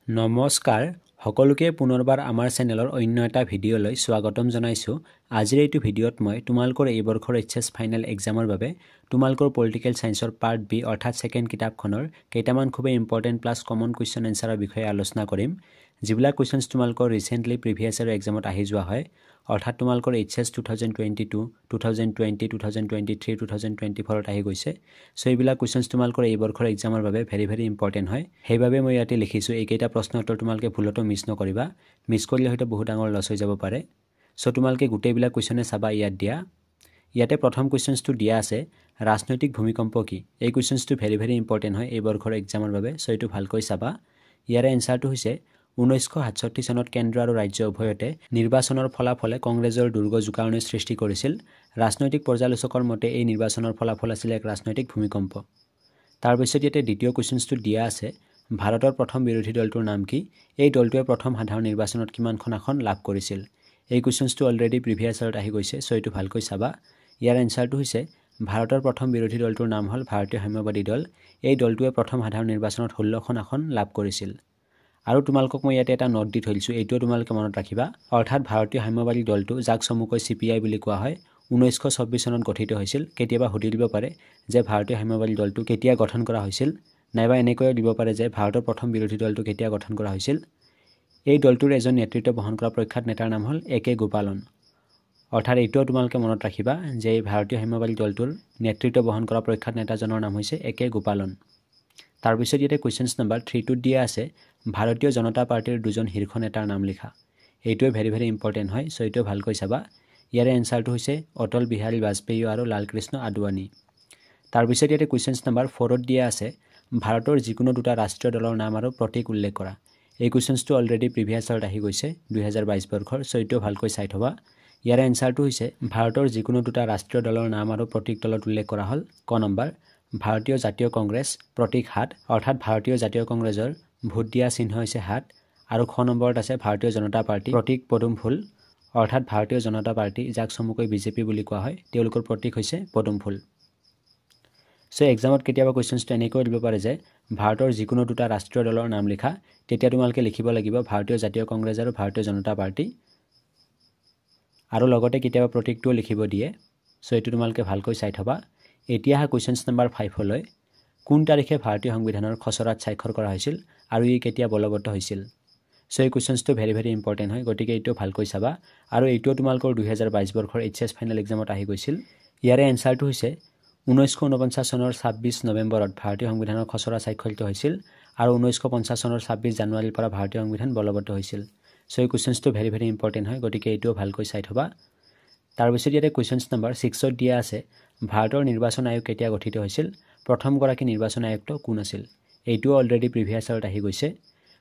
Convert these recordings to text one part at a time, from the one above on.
নমস্কাৰ সকলোকে পুনৰবাৰ আমাৰ চেনেলৰ অন্য এটা ভিডিঅ'লৈ স্বাগতম জনাইছোঁ। আজিৰ এইটো ভিডিঅ'ত মই তোমালোকৰ এই বৰ্ষৰ এইচএছ ফাইনেল এক্সামৰ বাবে তোমালোকৰ পলিটিকেল সায়েন্সৰ পাৰ্ট বি অৰ্থাৎ সেকেন্ড কিতাপখনৰ কেইটামান খুব ইম্পৰ্টেন্ট প্লাস কমন কুৱেশ্যন এনসাৰৰ বিষয়ে আলোচনা কৰিম। যিবিলাক কুৱেশ্যনছ তোমালোকৰ ৰিসেন্টলি প্ৰিভিয়াছ ইয়াৰ এক্সামত আহি যোৱা হয় অৰ্থাৎ তোমালোকৰ এইচএছ 2022, 2020, 2023, 2024 আহি গৈছে। সো এইবিলাক কুৱেশ্যনছ তোমালোকৰ এই বৰ্ষৰ এক্সামৰ বাবে ভেৰি ইম্পৰ্টেন্ট হয়। সেইবাবে মই ইয়াতে লিখিছোঁ এইকেইটা প্ৰশ্ন উত্তৰ তোমালোকে ভুলতো মিছ নকৰিবা। মিছ কৰিলে হয়তো বহুত ডাঙৰ লছ হৈ যাব পাৰে। সো তোমালোকে গোটেইবিলাক কুৱেশ্যনে চাবা ইয়াত দিয়া। ইয়াতে প্ৰথম কুৱেশ্যনছটো দিয়া আছে ৰাজনৈতিক ভূমিকম্প কি? এই কুৱেশ্যনছটো ভেৰি ইম্পৰ্টেন্ট হয় এই বৰ্ষৰ এক্সামৰ বাবে। সো এইটো ভালকৈ চাবা। ইয়াৰে এনসাৰটো হৈছে 1967 চনত কেন্দ্ৰ আৰু ৰাজ্য উভয়তে নিৰ্বাচনৰ ফলাফলে কংগ্ৰেছৰ দুৰ্গ জোকাৰণিৰ সৃষ্টি কৰিছিল। ৰাজনৈতিক পৰ্যালোচকৰ মতে এই নিৰ্বাচনৰ ফলাফল আছিল এক ৰাজনৈতিক ভূমিকম্প। তাৰ পিছত ইয়াতে দ্বিতীয় কুৱেশ্যনছটো দিয়া আছে ভাৰতৰ প্ৰথম বিৰোধী দলটোৰ নাম কি? এই দলটোৱে প্ৰথম সাধাৰণ নিৰ্বাচনত কিমানখন আসন লাভ কৰিছিল? এই কুৱেশ্যনছটো অলৰেডি প্ৰিভিয়াছ ইয়াৰত আহি গৈছে। সো এইটো ভালকৈ চাবা। ইয়াৰ এনসাৰটো হৈছে ভাৰতৰ প্ৰথম বিৰোধী দলটোৰ নাম হ'ল ভাৰতীয় সাম্যবাদী দল। এই দলটোৱে প্ৰথম সাধাৰণ নিৰ্বাচনত 16খন আসন লাভ কৰিছিল। আৰু তোমালোকক মই ইয়াতে এটা নোট দি থৈছোঁ, এইটোও তোমালোকে মনত ৰাখিবা। অৰ্থাৎ ভাৰতীয় সাম্যবাদী দলটো যাক চমুকৈ CPI বুলি কোৱা হয় 1926 চনত গঠিত হৈছিল। কেতিয়াবা সুধি দিব পাৰে যে ভাৰতীয় সাম্যবাদী দলটো কেতিয়া গঠন কৰা হৈছিল, নাইবা এনেকৈও দিব পাৰে যে ভাৰতৰ প্ৰথম বিৰোধী দলটো কেতিয়া গঠন কৰা হৈছিল। এই দলটোৰ এজন নেতৃত্ব বহন কৰা প্ৰখ্যাত নেতাৰ নাম হ'ল AK গোপালন। অৰ্থাৎ এইটোও তোমালোকে মনত ৰাখিবা যে ভাৰতীয় সাম্যবাদী দলটোৰ নেতৃত্ব বহন কৰা প্ৰখ্যাত নেতাজনৰ নাম হৈছে AK গোপালন। তাৰপিছত ইয়াতে কুৱেশ্যনছ নম্বৰ 3টোত দিয়া আছে ভাৰতীয় জনতা পাৰ্টিৰ দুজন শীৰ্ষ নেতাৰ নাম লিখা। এইটোৱে ভেৰি ইম্পৰ্টেন্ট হয়। সো এইটো ভালকৈ চাবা। ইয়াৰে এনসাৰটো হৈছে অটল বিহাৰী বাজপেয়ী আৰু লালকৃষ্ণ আদৱানী। তাৰপিছত ইয়াতে কুৱেশ্যনছ নম্বৰ 4ত দিয়া আছে ভাৰতৰ যিকোনো দুটা ৰাষ্ট্ৰীয় দলৰ নাম আৰু প্ৰতীক উল্লেখ কৰা। এই কুৱেশ্যনছটো অলৰেডি প্ৰিভিয়াছ ইয়াৰত আহি গৈছে 2022 বৰ্ষৰ। সো এইটো ভালকৈ চাই থবা। ইয়াৰে এনসাৰটো হৈছে ভাৰতৰ যিকোনো দুটা ৰাষ্ট্ৰীয় দলৰ নাম আৰু প্ৰতীক তলত উল্লেখ কৰা হ'ল। ক নম্বৰ ভাৰতীয় জাতীয় কংগ্ৰেছ প্ৰতীক হাত, অৰ্থাৎ ভাৰতীয় জাতীয় কংগ্ৰেছৰ ভোট দিয়া চিহ্ন হৈছে হাত। আৰু খ নম্বৰত আছে ভাৰতীয় জনতা পাৰ্টি প্ৰতীক পদুম ফুল, অৰ্থাৎ ভাৰতীয় জনতা পাৰ্টি যাক চমুকৈ BJP বুলি কোৱা হয় তেওঁলোকৰ প্ৰতীক হৈছে পদুম ফুল। সো এক্সামত কেতিয়াবা কুৱেশ্যনছটো এনেকৈ দিব পাৰে যে ভাৰতৰ যিকোনো দুটা ৰাষ্ট্ৰীয় দলৰ নাম লিখা। তেতিয়া তোমালোকে লিখিব লাগিব ভাৰতীয় জাতীয় কংগ্ৰেছ আৰু ভাৰতীয় জনতা পাৰ্টি। আৰু লগতে কেতিয়াবা প্ৰতীকটোও লিখিব দিয়ে। সো এইটো তোমালোকে ভালকৈ চাই থবা। এতিয়া আহা কুৱেশ্যনছ নম্বৰ 5লৈ কোন তাৰিখে ভাৰতীয় সংবিধানৰ খচৰাত স্বাক্ষৰ কৰা হৈছিল আৰু ই কেতিয়া বলবৎ হৈছিল? সো এই কুৱেশ্যনছটো ভেৰি ইম্পৰ্টেন্ট হয়। গতিকে এইটো ভালকৈ চাবা। আৰু এইটোও তোমালোকৰ 2022 বৰ্ষৰ এইচএছ ফাইনেল এক্সামত আহি গৈছিল। ইয়াৰে এনসাৰটো হৈছে 1949 চনৰ 26 নৱেম্বৰত ভাৰতীয় সংবিধানৰ খচৰা স্বাক্ষৰিত হৈছিল আৰু 1950 চনৰ 26 জানুৱাৰীৰ পৰা ভাৰতীয় সংবিধান বলবৎ হৈছিল। সো এই কুৱেশ্যনছটো ভেৰি ইম্পৰ্টেন্ট হয়। গতিকে এইটোও ভালকৈ চাই থবা। তাৰপিছত ইয়াতে কুৱেশ্যনছ নম্বৰ 6ত দিয়া আছে ভাৰতৰ নিৰ্বাচন আয়োগ কেতিয়া গঠিত হৈছিল? প্ৰথমগৰাকী নিৰ্বাচন আয়ুক্ত কোন আছিল? এইটোও অলৰেডি প্ৰিভিয়াছ ইয়াৰত আহি গৈছে।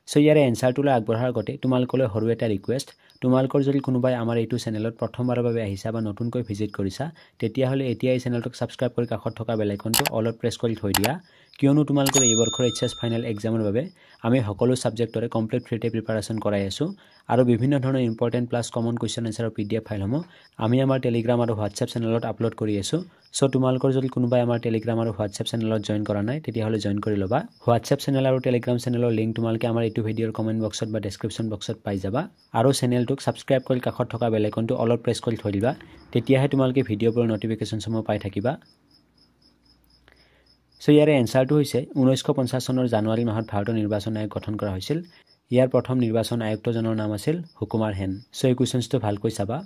সো ইয়াৰে এনসাৰটোলৈ আগবঢ়াৰ আগতে তোমালোকলৈ সৰু এটা ৰিকুৱেষ্ট, তোমালোকৰ যদি কোনোবাই আমাৰ এইটো চেনেলত প্ৰথমবাৰৰ বাবে আহিছা বা নতুনকৈ ভিজিট কৰিছা তেতিয়াহ'লে এতিয়া এই চেনেলটোক ছাবস্ক্ৰাইব কৰি কাষত থকা বেল আইকনটো অলপ প্ৰেছ কৰি থৈ দিয়া। কিয়নো তোমালোকৰ এই বৰ্ষৰ এইচএছ ফাইনেল এক্সামৰ বাবে আমি সকলো ছাবজেক্টৰে কমপ্লিট ফ্ৰীতে প্ৰিপাৰেশ্যন কৰাই আছোঁ। আৰু বিভিন্ন ধৰণৰ ইম্পৰ্টেন্ট প্লাস কমন কুৱেশ্যন এনসাৰৰ PDF ফাইলসমূহ আমি আমাৰ টেলিগ্ৰাম আৰু হোৱাটছএপ চেনেলত আপলোড কৰি আছোঁ। সো তোমালোকৰ যদি কোনোবাই আমাৰ টেলিগ্ৰাম আৰু হোৱাটছএপ চেনেলত জইন কৰা নাই তেতিয়াহ'লে জইন কৰি ল'বা। হোৱাটছএপ চেনেল আৰু টেলিগ্ৰাম চেনেলৰ লিংক তোমালোকে আমাৰ এইটো ভিডিঅ'ৰ কমেণ্ট বক্সত বা ডেছক্ৰিপশ্যন বক্সত পাই যাবা। আৰু চেনেলটোক ছাবস্ক্ৰাইব কৰি কাষত থকা বেল আইকনটো অলপ প্ৰেছ কৰি থৈ দিবা। তেতিয়াহে তোমালোকে ভিডিঅ'বোৰৰ নটিফিকেশ্যনসমূহ পাই থাকিবা। সো ইয়াৰে এনসাৰটো হৈছে 1950 চনৰ জানুৱাৰী মাহত ভাৰতৰ নিৰ্বাচন আয়োগ গঠন কৰা হৈছিল। ইয়াৰ প্ৰথম নিৰ্বাচন আয়ুক্তজনৰ নাম আছিল সুকুমাৰ সেন। সো এই কুৱেশ্যনছটো ভালকৈ চাবা।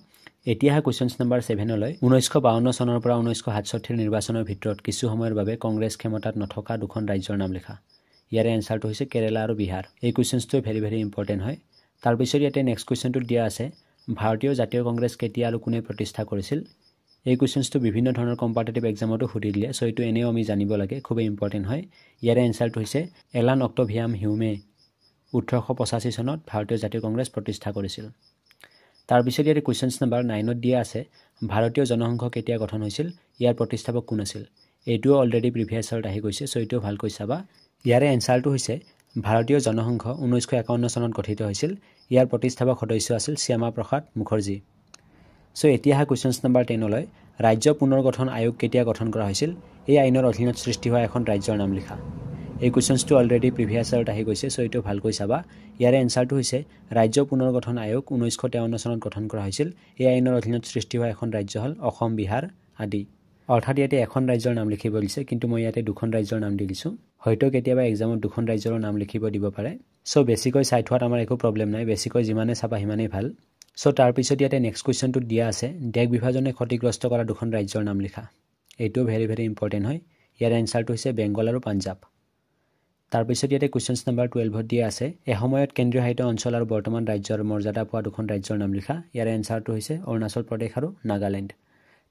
এতিয়া কুৱেশ্যনছ নম্বৰ 7লৈ 1952 চনৰ পৰা 1967 নিৰ্বাচনৰ ভিতৰত কিছু সময়ৰ বাবে কংগ্ৰেছ ক্ষমতাত নথকা দুখন ৰাজ্যৰ নাম লিখা। ইয়াৰে এনসাৰটো হৈছে কেৰালা আৰু বিহাৰ। এই কুৱেশ্যনছটো ভেৰি ইম্পৰ্টেন্ট হয়। তাৰপিছত ইয়াতে নেক্সট কুৱেশ্যনটোত দিয়া আছে ভাৰতীয় জাতীয় কংগ্ৰেছ কেতিয়া আৰু কোনে প্ৰতিষ্ঠা কৰিছিল? এই কুৱেশ্যনছটো বিভিন্ন ধৰণৰ কম্পিটিটিভ এক্সামতো সুধি দিলে। সো এইটো এনেও আমি জানিব লাগে, খুবেই ইম্পৰ্টেন্ট হয়। ইয়াৰে এনসাৰটো হৈছে এলান অক্টোভিয়াম হিউমে 1885 চনত ভাৰতীয় জাতীয় কংগ্ৰেছ প্ৰতিষ্ঠা কৰিছিল। তাৰপিছত ইয়াতে কুৱেশ্যনছ নম্বৰ 9ত দিয়া আছে ভাৰতীয় জনসংঘ কেতিয়া গঠন হৈছিল? ইয়াৰ প্ৰতিষ্ঠাপক কোন আছিল? এইটোও অলৰেডি প্ৰিভিয়াছ ইয়াৰত আহি গৈছে। সো এইটোও ভালকৈ চাবা। ইয়াৰে এনসাৰটো হৈছে ভাৰতীয় জনসংঘ 1951 চনত গঠিত হৈছিল। ইয়াৰ প্ৰতিষ্ঠাপক সদস্য আছিল শ্যামা প্ৰসাদ মুখাৰ্জী। সো এতিয়া কুৱেশ্যনছ নম্বৰ 10লৈ ৰাজ্য পুনৰ্গঠন আয়োগ কেতিয়া গঠন কৰা হৈছিল? এই আইনৰ অধীনত সৃষ্টি হোৱা এখন ৰাজ্যৰ নাম লিখা। এই কুৱেশ্যনছটো অলৰেডি প্ৰিভিয়াছ ইয়াৰত আহি গৈছে সো এইটো ভালকৈ চাবা ইয়াৰে এনসাৰটো হৈছে ৰাজ্য পুনৰ্গঠন আয়োগ 1953 চনত গঠন কৰা হৈছিল এই আইনৰ অধীনত সৃষ্টি হোৱা এখন ৰাজ্য হ'ল অসম বিহাৰ আদি অৰ্থাৎ ইয়াতে এখন ৰাজ্যৰ নাম লিখিব দিছে কিন্তু মই ইয়াতে দুখন ৰাজ্যৰ নাম দি দিছো হয়তো কেতিয়াবা এক্সামত দুখন ৰাজ্যৰ নাম লিখিব দিব পাৰে সো বেছিকৈ চাই থোৱাত আমাৰ একো প্ৰবলেম নাই বেছিকৈ যিমানে চাবা সিমানেই ভাল সো তাৰ পিছত ইয়াতে নেক্সট কুৱেশ্যনটো দিয়া আছে দেশ বিভাজনে ক্ষতিগ্ৰস্ত কৰা দুখন ৰাজ্যৰ নাম লিখা এইটো ভেৰি ভেৰি ইম্পৰ্টেণ্ট হয় ইয়াৰ এনসাৰটো হৈছে বেংগল আৰু পাঞ্জাব তাৰ পিছত ইয়াতে কুৱেশ্যনছ নম্বৰ 12ত দিয়া আছে এসময়ত কেন্দ্ৰীয় শাসিত অঞ্চল আৰু বৰ্তমান ৰাজ্যৰ মৰ্যাদা পোৱা দুখন ৰাজ্যৰ নাম লিখা ইয়াৰ এনসাৰটো হৈছে অৰুণাচল প্ৰদেশ আৰু নাগালেণ্ড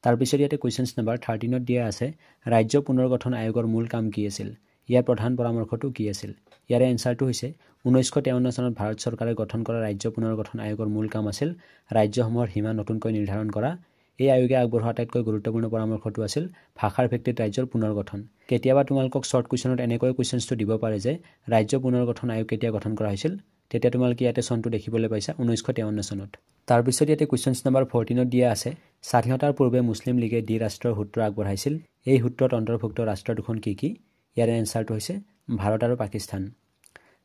তাৰ পিছত ইয়াতে কুৱেশ্যনছ নম্বৰ 13ত দিয়া আছে ৰাজ্য পুনৰ্গঠন আয়োগৰ মূল কাম কি আছিল ইয়াৰ প্ৰধান পৰামৰ্শটো কি আছিল ইয়াৰ এনসাৰটো হৈছে 1953 চনত ভাৰত চৰকাৰে গঠন কৰা ৰাজ্য পুনৰ্গঠন আয়োগৰ মূল কাম আছিল ৰাজ্যসমূহৰ সীমা নতুনকৈ নিৰ্ধাৰণ কৰা এই আয়োগে আগবঢ়োৱা আটাইতকৈ গুৰুত্বপূৰ্ণ পৰামৰ্শটো আছিল ভাষাৰ ভিত্তিত ৰাজ্যৰ পুনৰ্গঠন কেতিয়াবা তোমালোকক শৰ্ট কুৱেশ্যনত এনেকৈ কুৱেশ্যনছটো দিব পাৰে যে ৰাজ্য পুনৰ্গঠন আয়োগ কেতিয়া গঠন কৰা হৈছিল তেতিয়া তোমালোকে ইয়াতে চনটো দেখিবলৈ পাইছা 1953 চনত তাৰ পিছত ইয়াতে কুৱেশ্যনছ নম্বৰ 14ত দিয়া আছে স্বাধীনতাৰ পূৰ্বে মুছলিম লীগে দ্বি-ৰাষ্ট্ৰৰ সূত্ৰ আগবঢ়াইছিল এই সূত্ৰত অন্তৰ্ভুক্ত ৰাষ্ট্ৰ দুখন কি ইয়াৰ এনসাৰটো হৈছে ভাৰত আৰু পাকিস্তান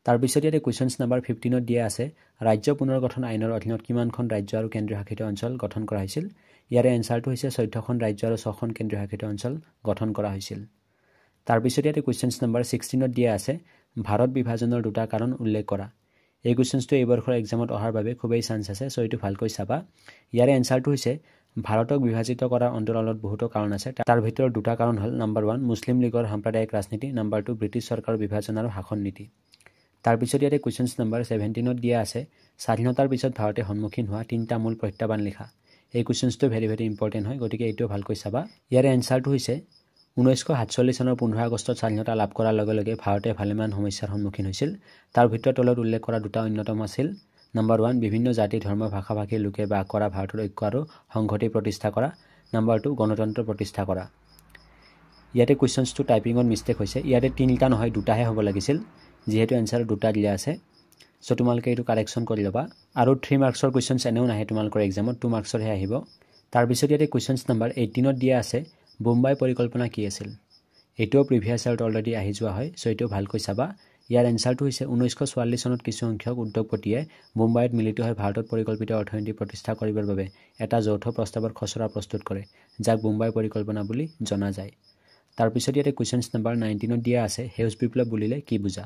তাৰ পিছত ইয়াতে কুৱেশ্যনছ নম্বৰ 15ত দিয়া আছে ৰাজ্য পুনৰ্গঠন আইনৰ অধীনত কিমানখন ৰাজ্য আৰু কেন্দ্ৰীয় শাসিত অঞ্চল গঠন কৰা হৈছিল ইয়াৰ এনসাৰটো হৈছে 14খন ৰাজ্য আৰু 6খন কেন্দ্ৰীয় শাসিত অঞ্চল গঠন কৰা হৈছিল তাৰ পিছত ইয়াতে কুৱেশ্যনছ নম্বৰ 16ত দিয়া আছে ভাৰত বিভাজনৰ দুটা কাৰণ উল্লেখ কৰা এই কুৱেশ্যনছটো এই বৰ্ষৰ এক্সামত অহাৰ বাবে খুবেই চান্স আছে সো এইটো ভালকৈ চাবা ইয়াৰ এনসাৰটো হৈছে ভাৰতক বিভাজিত কৰাৰ অন্তৰালত বহুতো কাৰণ আছে তাৰ ভিতৰত দুটা কাৰণ হ'ল নম্বৰ 1 মুছলিম লীগৰ সাম্প্ৰদায়িক ৰাজনীতি নম্বৰ 2 ব্ৰিটিছ চৰকাৰৰ বিভাজন আৰু শাসন নীতি তাৰ পিছত ইয়াতে কুৱেশ্যনছ নম্বৰ 17ত দিয়া আছে স্বাধীনতাৰ পিছত ভাৰতে সন্মুখীন হোৱা তিনিটা মূল প্ৰত্যাহ্বান লিখা এই কুৱেশ্যনছটো ভেৰি ভেৰি ইম্পৰ্টেণ্ট হয় গতিকে এইটো ভালকৈ চাবা ইয়াৰ এনসাৰটো হৈছে 1947 চনৰ 15 আগষ্টত স্বাধীনতা লাভ কৰাৰ লগে লগে ভাৰতে ভালেমান সমস্যাৰ সন্মুখীন হৈছিল তাৰ ভিতৰত তলত উল্লেখ কৰা দুটা অন্যতম আছিল নম্বৰ 1 বিভিন্ন জাতি ধৰ্ম ভাষা ভাষী লোকে বাস কৰা ভাৰতৰ ঐক্য আৰু সংহতি প্ৰতিষ্ঠা কৰা নম্বৰ 2 গণতন্ত্ৰ প্ৰতিষ্ঠা কৰা ইয়াতে কুৱেশ্যনছটো টাইপিঙত মিষ্টেক হৈছে ইয়াতে তিনিটা নহয় দুটাহে হ'ব লাগিছিল যেহেতু এনসাৰ দুটা দিয়া আছে সো তোমালোকে এইটো কাৰেকশ্যন কৰি ল'বা আৰু 3 মাৰ্কছৰ কুৱেশ্যনছ এনেও নাহে তোমালোকৰ এক্সামত 2 মাৰ্কছৰহে আহিব তাৰ পিছত ইয়াতে কুৱেশ্যনছ নম্বৰ 18ত দিয়া আছে বোম্বাই পৰিকল্পনা কি আছিল এইটোও প্ৰিভিয়াছ ইয়াৰত অলৰেডি আহি যোৱা হয় সো এইটো ভালকৈ চাবা ইয়াৰ এনসাৰটো হৈছে 1944 চনত কিছু সংখ্যক উদ্যোগপতিয়ে মুম্বাইত মিলিত হৈ ভাৰতত পৰিকল্পিত অৰ্থনীতি প্ৰতিষ্ঠা কৰিবৰ বাবে এটা যৌথ প্ৰস্তাৱৰ খচৰা প্ৰস্তুত কৰে যাক বোম্বাই পৰিকল্পনা বুলি জনা যায় তাৰ পিছত ইয়াতে কুৱেশ্যনছ নম্বৰ 19ত দিয়া আছে সেউজ বিপ্লৱ বুলিলে কি বুজা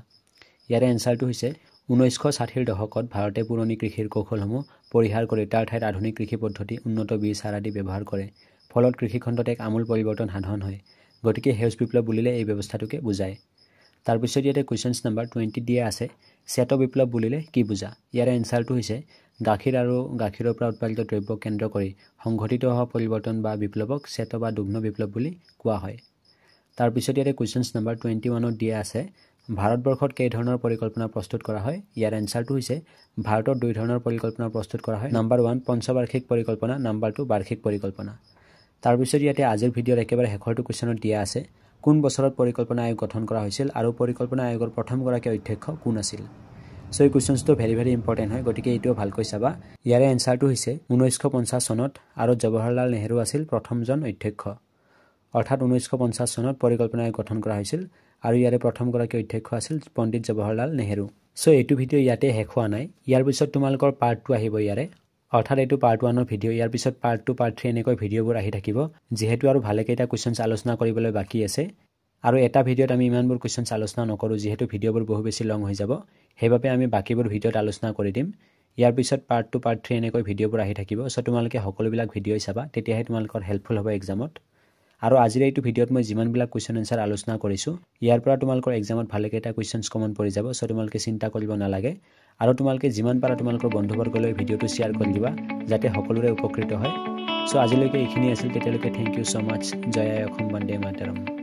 ইয়াৰ এনসাৰটো হৈছে 1960ৰ দশকত ভাৰতে পুৰণি কৃষিৰ কৌশলসমূহ পৰিহাৰ কৰি তাৰ ঠাইত আধুনিক কৃষি পদ্ধতি উন্নত বীজ সাৰ আদি ব্যৱহাৰ কৰে ফলত কৃষিখণ্ডত এক আমূল পৰিৱৰ্তন সাধন হয় গতিকে সেউজ বিপ্লৱ বুলিলে এই ব্যৱস্থাটোকে বুজায় তাৰ পিছত ইয়াতে কুৱেশ্যনছ নম্বৰ 20 দিয়া আছে শ্বেত বিপ্লৱ বুলিলে কি বুজা ইয়াৰ এনসাৰটো হৈছে গাখীৰ আৰু গাখীৰৰ পৰা উৎপাদিত দ্ৰব্য কেন্দ্ৰ কৰি সংঘটিত হোৱা পৰিৱৰ্তন বা বিপ্লৱক শ্বেত বা দুগ্ধ বিপ্লৱ বুলি কোৱা হয় তাৰ পিছত ইয়াতে কুৱেশ্যনছ নম্বৰ 21ত দিয়া আছে ভাৰতবৰ্ষত কেই ধৰণৰ পৰিকল্পনা প্ৰস্তুত কৰা হয় ইয়াৰ এনসাৰটো হৈছে ভাৰতত দুই ধৰণৰ পৰিকল্পনা প্ৰস্তুত কৰা হয় নম্বৰ 1 পঞ্চবাৰ্ষিক পৰিকল্পনা নম্বৰ 2 বাৰ্ষিক পৰিকল্পনা তাৰ পিছত ইয়াতে আজিৰ ভিডিঅ'ৰ একেবাৰে শেষৰটো কুৱেশ্যনত দিয়া আছে কোন বছৰত পৰিকল্পনা আয়োগ গঠন কৰা হৈছিল আৰু পৰিকল্পনা আয়োগৰ প্ৰথমগৰাকী অধ্যক্ষ কোন আছিল সো এই কুৱেশ্যনছটো ভেৰি ভেৰি ইম্পৰ্টেণ্ট হয় গতিকে এইটোও ভালকৈ চাবা ইয়াৰে এনসাৰটো হৈছে 1950 চনত আৰু জৱাহৰলাল নেহৰু আছিল প্ৰথমজন অধ্যক্ষ অৰ্থাৎ 1950 চনত পৰিকল্পনা আয়োগ গঠন কৰা হৈছিল আৰু ইয়াৰে প্ৰথমগৰাকী অধ্যক্ষ আছিল পণ্ডিত জৱাহৰলাল নেহৰু সো এইটো ভিডিঅ' ইয়াতে শেষ হোৱা নাই ইয়াৰ পিছত তোমালোকৰ পাৰ্ট 2 আহিব ইয়াৰে অৰ্থাৎ এইটো পাৰ্ট 1ৰ ভিডিঅ' ইয়াৰ পিছত পাৰ্ট 2 পাৰ্ট 3 এনেকৈ ভিডিঅ'বোৰ আহি থাকিব যেহেতু আৰু ভালেকেইটা কুৱেশ্যনছ আলোচনা কৰিবলৈ বাকী আছে আৰু এটা ভিডিঅ'ত আমি ইমানবোৰ কুৱেশ্যনছ আলোচনা নকৰোঁ যেহেতু ভিডিঅ'বোৰ বহু বেছি লং হৈ যাব সেইবাবে আমি বাকীবোৰ ভিডিঅ'ত আলোচনা কৰি দিম ইয়াৰ পিছত পাৰ্ট 2 পাৰ্ট 3 এনেকৈ ভিডিঅ'বোৰ আহি থাকিব সো তোমালোকে সকলোবিলাক ভিডিঅ'ই চাবা তেতিয়াহে তোমালোকৰ হেল্পফুল হ'ব এক্সামত আৰু আজিৰ এইটো ভিডিঅ'ত মই যিমানবিলাক কুৱেশ্যন এনসাৰ আলোচনা কৰিছোঁ ইয়াৰ পৰা তোমালোকৰ এক্সামত ভালেকেইটা কুৱেশ্যনছ কমন পৰি যাব সো তোমালোকে চিন্তা কৰিব নালাগে আৰু তোমালোকে যিমান পাৰা তোমালোকৰ বন্ধুবৰ্গলৈ ভিডিঅ'টো শ্বেয়াৰ কৰি দিবা যাতে সকলোৰে উপকৃত হয় সো আজিলৈকে এইখিনি আছিল তেতিয়ালৈকে থেংক ইউ সো মাচ জয় আই অসম বন্দে মাতৰম